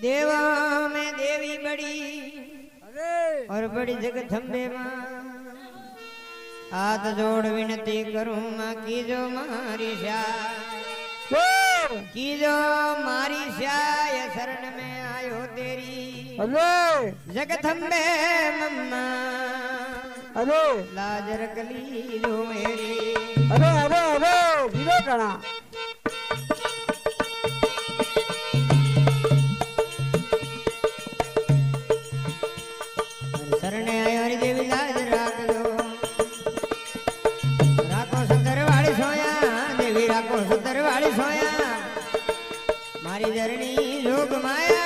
देवा में देवी बड़ी और बड़ी जगदम्बे मां हाथ जोड़ विनती करूं मां की जो मारी श्याय की जो मारी श्याय शरण में आयो तेरी जगदम्बे मम्मा लाज रख ली जो मेरी धीरे करा शरण आयो हरि देवी लाज राख लो राखो सुंदर वाली सोया देवी राखो सुंदर वाली सोया मारी धरणी लोक माया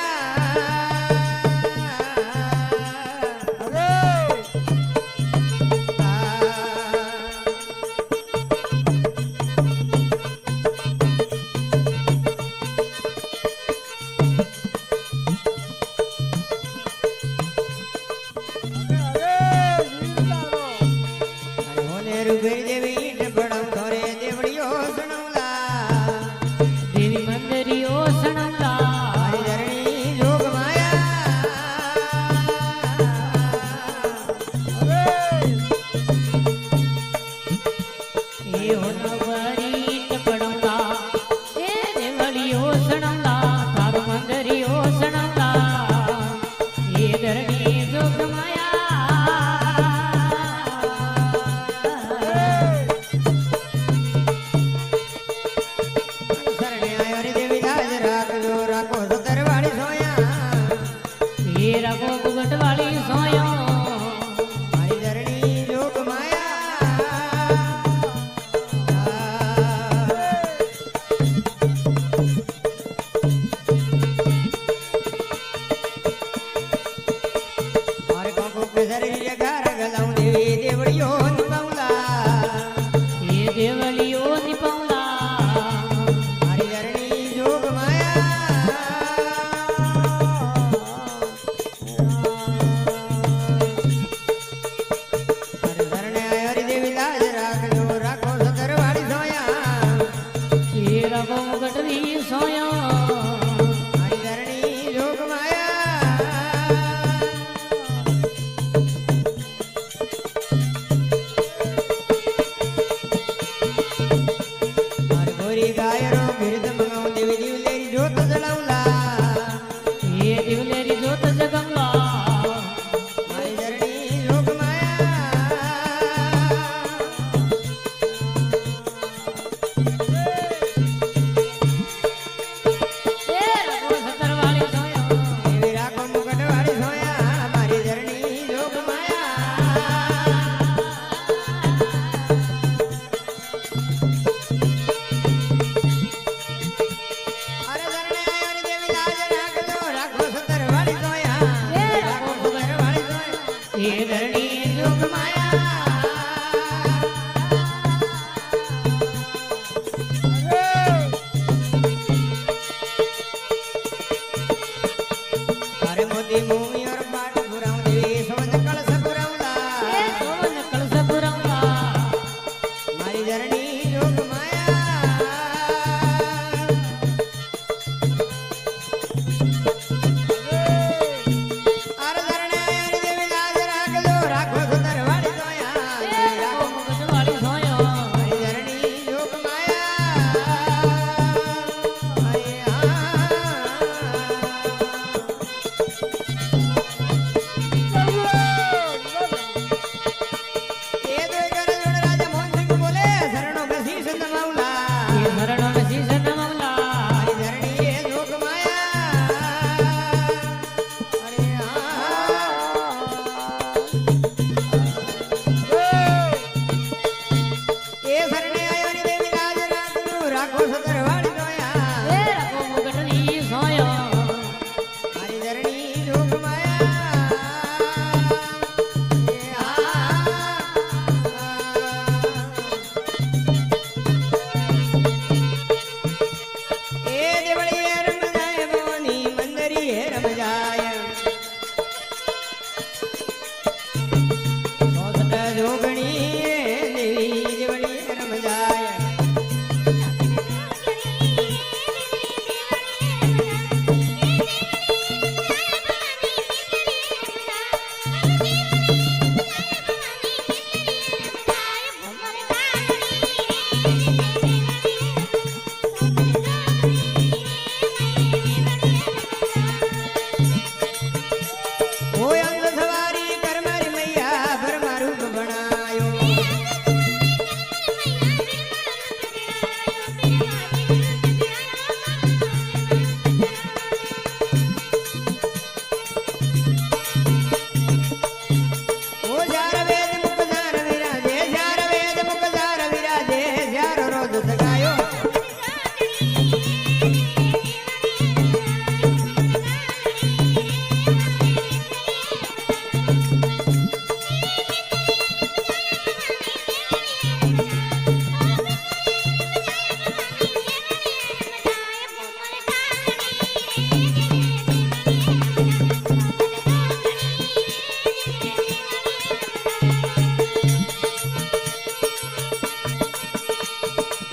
सगायो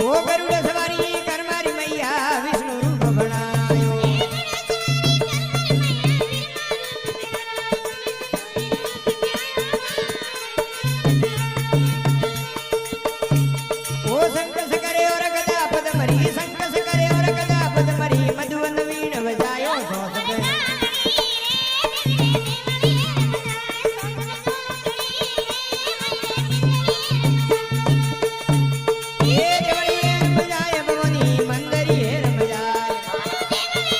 ओ गरुड़ सवारी कर मारी मैया विष्णु रूप बनायो ओ संकस करे और गदा पद मरी संकस करे और गदा पद मरी मधुवन वीण बजायो ये जवड़ी रम जाए भवनी मंदरी रम जाए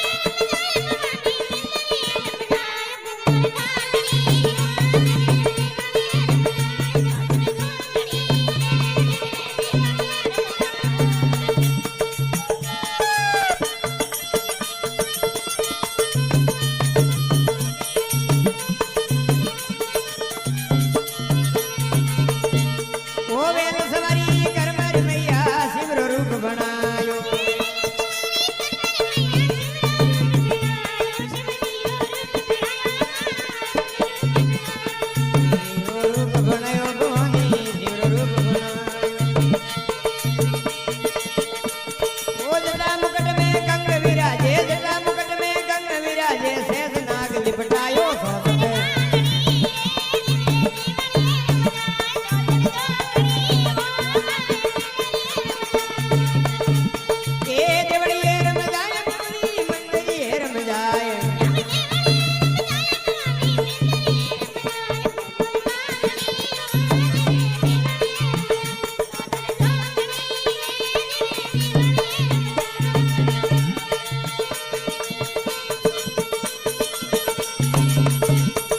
ओ वेल सवारी कर मारी मैया शिव रूप बनायो शिव रूप बनायो भवानी शिव रूप बनायो ओ जटा मुकुट में गंग विराजे जटा मुकुट में गंग विराजे शेष नाग लिपटायो सोसते ये देवड़ी रम जाए भवनी मंदरी रम जाए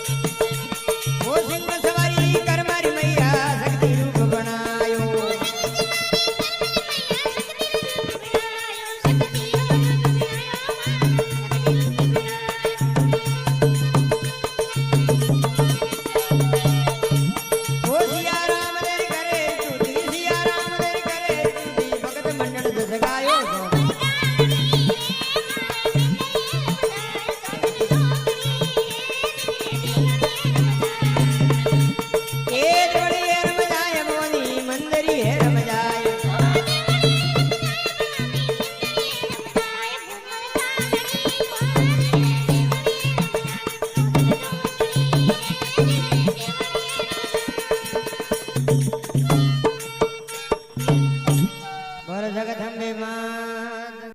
ओ सिंह सवारी कर मारी मैया शक्ति रूप बनायो ओ सिया राम देर करे चूती सिया राम देर करे चूती भगत मंडल जस गायो ये जोड़ी रम जाए भवनी मंदरी रम जाए बर जगत अम्बे मां